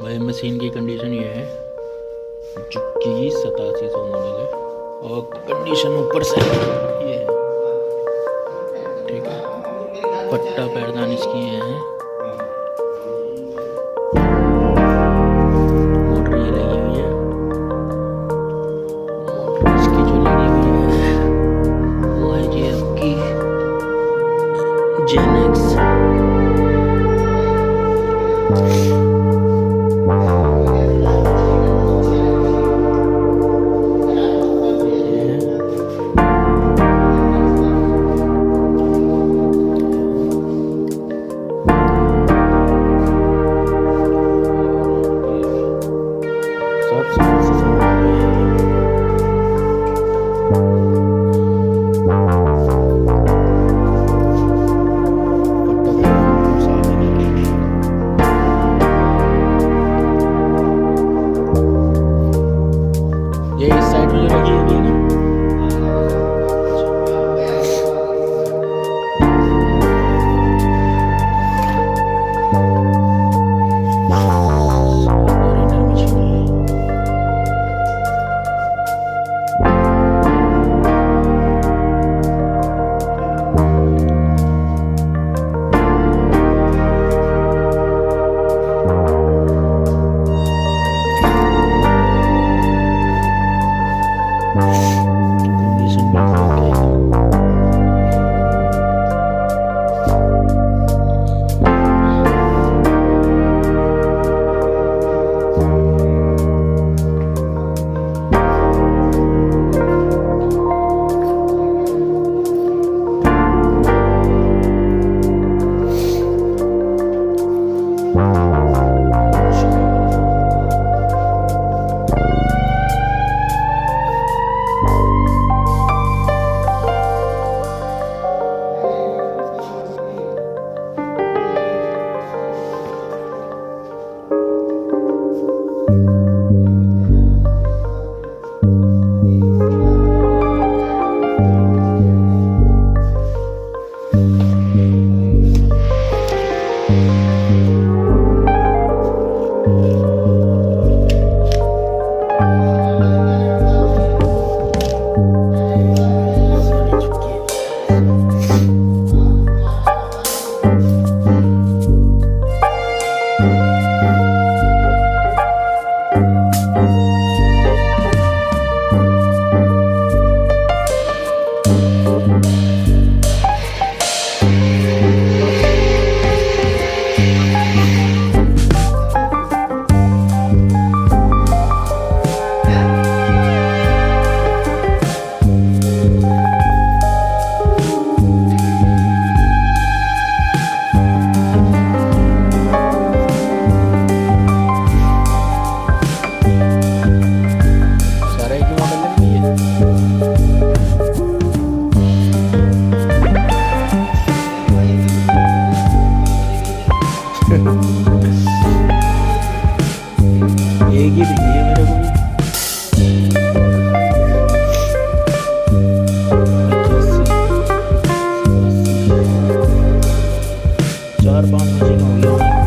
भाई मशीन की कंडीशन ये है, जुकी 8700 मॉडल है और कंडीशन ऊपर से ये है, ठीक है। पट्टा पैरदान इसकी ये है, मोटर ये लगी हुई है, मोटर इसकी जो लगी हुई है वो है जी आपकी जेनेक्स। ये इस साइड में जो लगी हुई है ना, कंडीशन बिल्कुल ओके है। एक ही दिखी है मेरे को भी। 4-5 मशीन हो गया।